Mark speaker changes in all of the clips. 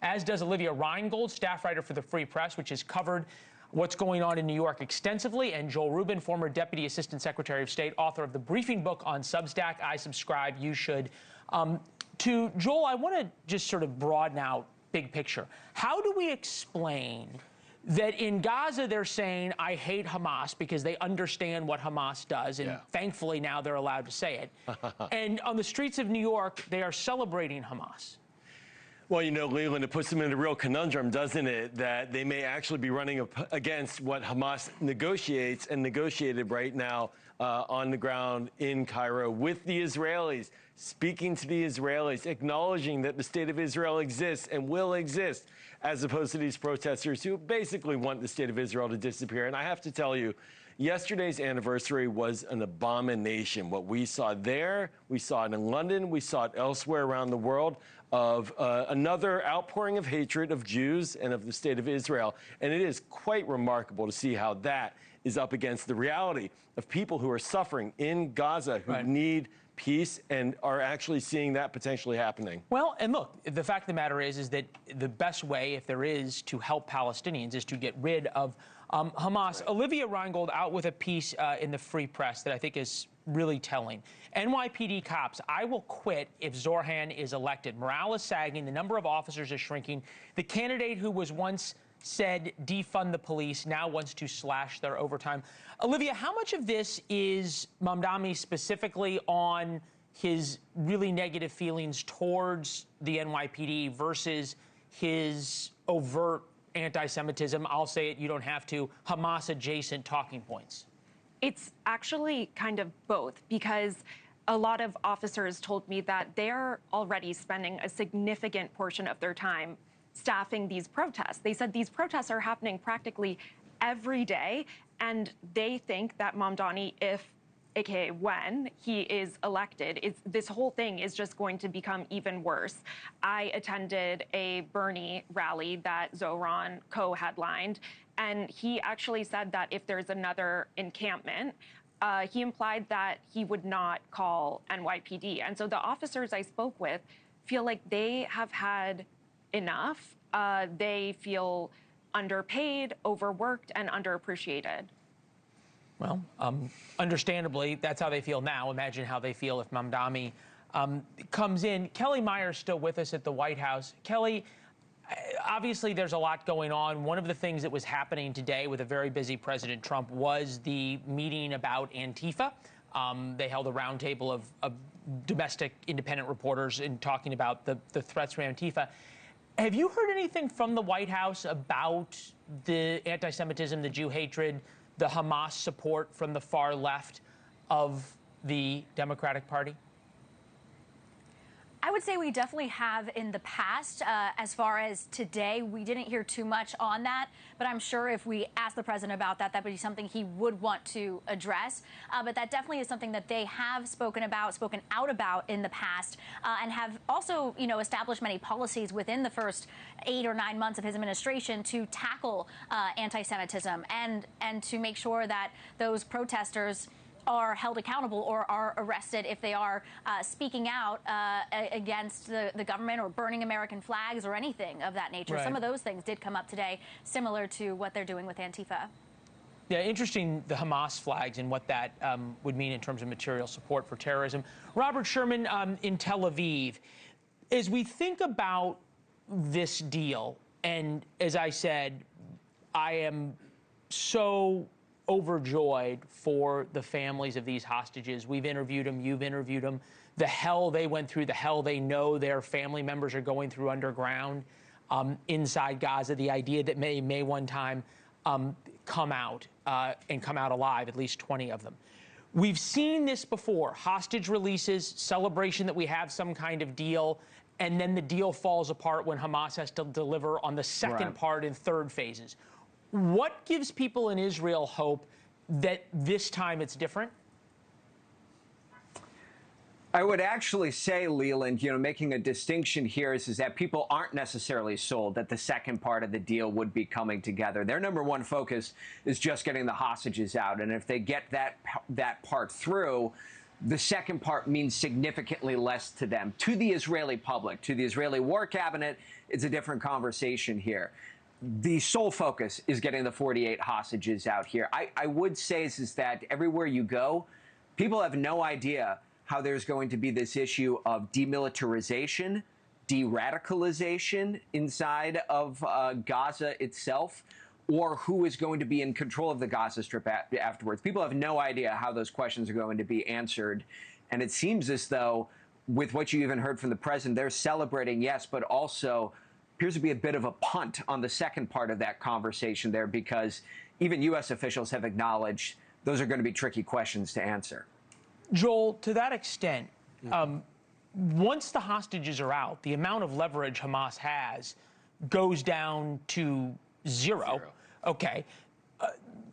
Speaker 1: as does Olivia Reingold, staff writer for the Free Press, which has covered what's going on in New York extensively, and Joel Rubin, former Deputy Assistant Secretary of State, author of the briefing book on Substack. I subscribe. You should. To Joel, I want to just sort of broaden out big picture. How do we explain that in Gaza they're saying, I hate Hamas, because they understand what Hamas does, and thankfully now they're allowed to say it. And on the streets of New York, they are celebrating Hamas.
Speaker 2: Well, you know, Leland, it puts them in a real conundrum, doesn't it, that they may actually be running against what Hamas negotiates and negotiated right now on the ground in Cairo with the Israelis, speaking to the Israelis, acknowledging that the state of Israel exists and will exist, as opposed to these protesters who basically want the state of Israel to disappear. And I have to tell you, yesterday's anniversary was an abomination. What we saw there, we saw it in London, we saw it elsewhere around the world, of another outpouring of hatred of Jews and of the state of Israel. And it is quite remarkable to see how that is up against the reality of people who are suffering in Gaza, who need peace, and are actually seeing that potentially happening.
Speaker 1: Well, and look, the fact of the matter is that the best way, if there is, to help Palestinians is to get rid of Hamas. Right. Olivia Reingold out with a piece in the Free Press that I think is really telling. NYPD cops, I will quit if Zorhan is elected. Morale is sagging. The number of officers is shrinking. The candidate who was once said defund the police now wants to slash their overtime. Olivia, how much of this is Mamdani specifically on his really negative feelings towards the NYPD versus his overt anti-Semitism? I'll say it, you don't have to, Hamas-adjacent talking points.
Speaker 3: It's actually kind of both, because a lot of officers told me that they're already spending a significant portion of their time staffing these protests. They said these protests are happening practically every day, and they think that Mamdani, if, aka when, he is elected, this whole thing is just going to become even worse. I attended a Bernie rally that Zohran co-headlined, and he actually said that if there's another encampment, he implied that he would not call NYPD. And so the officers I spoke with feel like they have had enough. They feel underpaid, overworked, and underappreciated.
Speaker 1: Well, understandably, that's how they feel now. Imagine how they feel if Mamdani comes in. Kelly Meyer's still with us at the White House. Kelly, obviously there's a lot going on. One of the things that was happening today with a very busy President Trump was the meeting about Antifa. They held a roundtable of domestic independent reporters in talking about the threats from Antifa. Have you heard anything from the White House about the anti-Semitism, the Jew hatred, the Hamas support from the far left of the Democratic Party?
Speaker 4: I would say we definitely have in the past. As far as today, we didn't hear too much on that, but I'm sure if we asked the president about that, that would be something he would want to address. But that definitely is something that they have spoken out about in the past, and have also, established many policies within the first 8 or 9 months of his administration to tackle anti-Semitism and to make sure that those protesters are held accountable or are arrested if they are speaking out against the government or burning American flags or anything of that nature. Right. Some of those things did come up today, similar to what they're doing with Antifa.
Speaker 1: Yeah, interesting, the Hamas flags and what that would mean in terms of material support for terrorism. Robert Sherman in Tel Aviv, as we think about this deal, and as I said, I am so overjoyed for the families of these hostages. We've interviewed them, you've interviewed them. The hell they went through, the hell they know their family members are going through underground inside Gaza. The idea that may one time come out and come out alive, at least 20 of them. We've seen this before, hostage releases, celebration that we have some kind of deal, and then the deal falls apart when Hamas has to deliver on the second part and third phases. What gives people in Israel hope that this time it's different?
Speaker 5: I would actually say, Leland, making a distinction here is that people aren't necessarily sold that the second part of the deal would be coming together. Their number one focus is just getting the hostages out. And if they get that part through, the second part means significantly less to them, to the Israeli public, to the Israeli war cabinet, it's a different conversation here. The sole focus is getting the 48 hostages out here. I would say is that everywhere you go, people have no idea how there's going to be this issue of demilitarization, de-radicalization inside of Gaza itself, or who is going to be in control of the Gaza Strip afterwards. People have no idea how those questions are going to be answered. And it seems as though, with what you even heard from the president, they're celebrating, yes, but also appears to be a bit of a punt on the second part of that conversation there, because even U.S. officials have acknowledged those are going to be tricky questions to answer.
Speaker 1: Joel, to that extent, once the hostages are out, the amount of leverage Hamas has goes down to zero. Okay.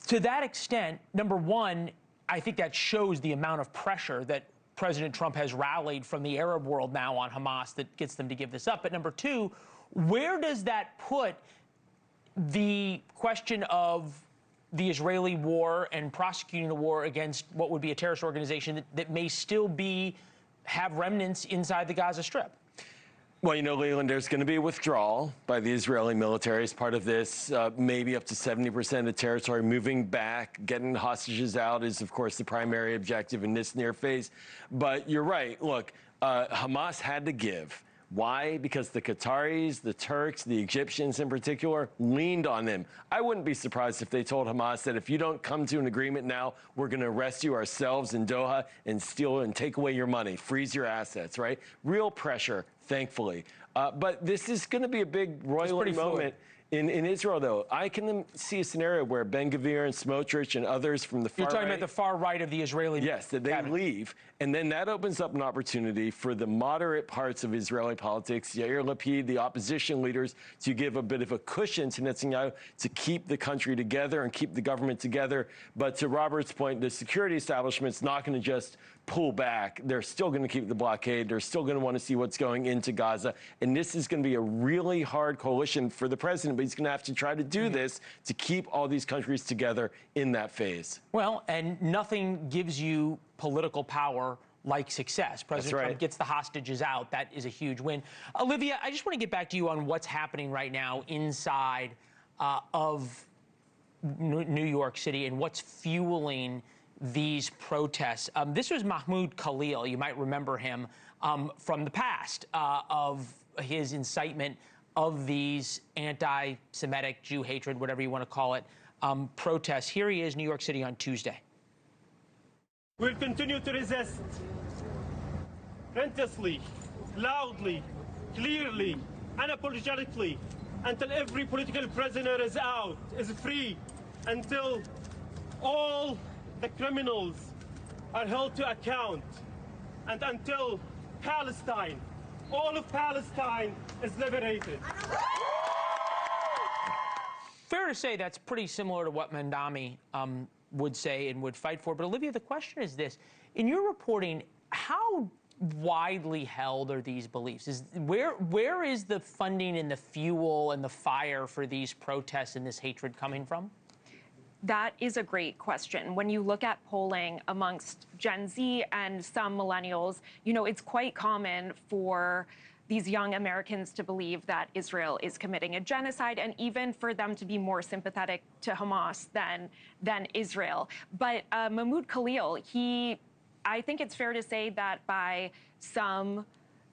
Speaker 1: To that extent, number one, I think that shows the amount of pressure that President Trump has rallied from the Arab world now on Hamas that gets them to give this up. But number two, where does that put the question of the Israeli war and prosecuting the war against what would be a terrorist organization that may still have remnants inside the Gaza Strip?
Speaker 2: Well, you know, Leland, there's going to be a withdrawal by the Israeli military as part of this. Maybe up to 70% of the territory moving back. Getting hostages out is, of course, the primary objective in this near phase. But you're right. Look, Hamas had to give. Why? Because the Qataris, the Turks, the Egyptians in particular, leaned on them. I wouldn't be surprised if they told Hamas that if you don't come to an agreement now, we're going to arrest you ourselves in Doha and steal and take away your money, freeze your assets, right? Real pressure, thankfully. But this is going to be a big roiling moment in Israel, though. I can see a scenario where Ben-Gvir and Smotrich and others from the far right...
Speaker 1: You're talking about the far right of the Israeli...
Speaker 2: Yes, that they leave. And then that opens up an opportunity for the moderate parts of Israeli politics, Yair Lapid, the opposition leaders, to give a bit of a cushion to Netanyahu to keep the country together and keep the government together. But to Robert's point, the security establishment's not going to just pull back. They're still going to keep the blockade. They're still going to want to see what's going into Gaza. And this is going to be a really hard coalition for the president, but he's going to have to try to do this to keep all these countries together in that phase.
Speaker 1: Well, and nothing gives you political power like success. President Trump gets the hostages out. That is a huge win. Olivia, I just want to get back to you on what's happening right now inside of New York City and what's fueling these protests. This was Mahmoud Khalil. You might remember him from the past of his incitement of these anti-Semitic, Jew hatred, whatever you want to call it, protests. Here he is, New York City on Tuesday.
Speaker 6: We'll continue to resist relentlessly, loudly, clearly, unapologetically, until every political prisoner is out, is free, until all the criminals are held to account, and until Palestine, all of Palestine, is liberated.
Speaker 1: Fair to say that's pretty similar to what Mandami would say and would fight for. But Olivia, the question is this. In your reporting, how widely held are these beliefs? Where is the funding and the fuel and the fire for these protests and this hatred coming from?
Speaker 3: That is a great question. When you look at polling amongst Gen Z and some millennials, you know, it's quite common for these young Americans to believe that Israel is committing a genocide, and even for them to be more sympathetic to Hamas than Israel. But Mahmoud Khalil, I think it's fair to say that by some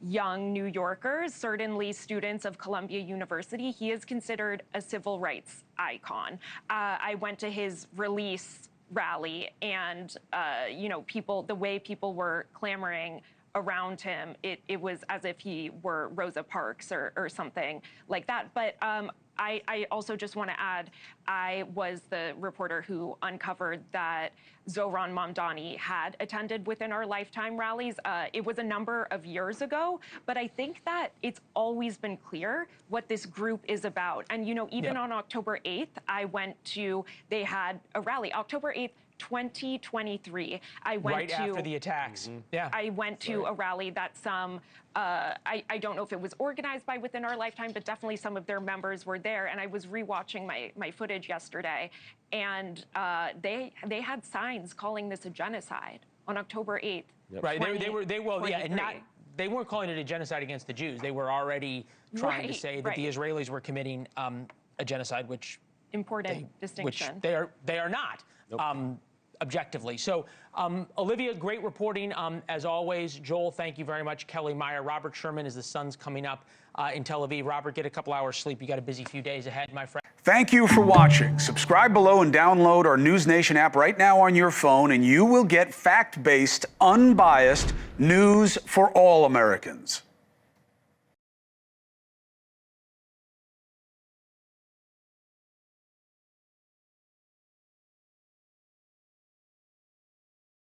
Speaker 3: young New Yorkers, certainly students of Columbia University, he is considered a civil rights icon. I went to his release rally, and you know, the way people were clamoring around him, it was as if he were Rosa Parks or something like that. But I also just want to add, I was the reporter who uncovered that Zohran Mamdani had attended Within Our Lifetime rallies. It was a number of years ago, but I think that it's always been clear what this group is about. And, you know, even on October 8th, they had a rally. October 8th, 2023. I went
Speaker 1: right after the attacks. Yeah.
Speaker 3: I went to a rally that I don't know if it was organized by Within Our Lifetime, but definitely some of their members were there. And I was rewatching my footage yesterday, and they had signs calling this a genocide on October 8th.
Speaker 1: Right. They were and they weren't calling it a genocide against the Jews. They were already trying to say that the Israelis were committing a genocide, which
Speaker 3: important distinction.
Speaker 1: Which they are not. Nope. Objectively. So, Olivia, great reporting as always. Joel, thank you very much. Kelly Meyer, Robert Sherman, as the sun's coming up in Tel Aviv. Robert, get a couple hours sleep. You got a busy few days ahead, my friend.
Speaker 7: Thank you for watching. Subscribe below and download our NewsNation app right now on your phone, and you will get fact-based, unbiased news for all Americans.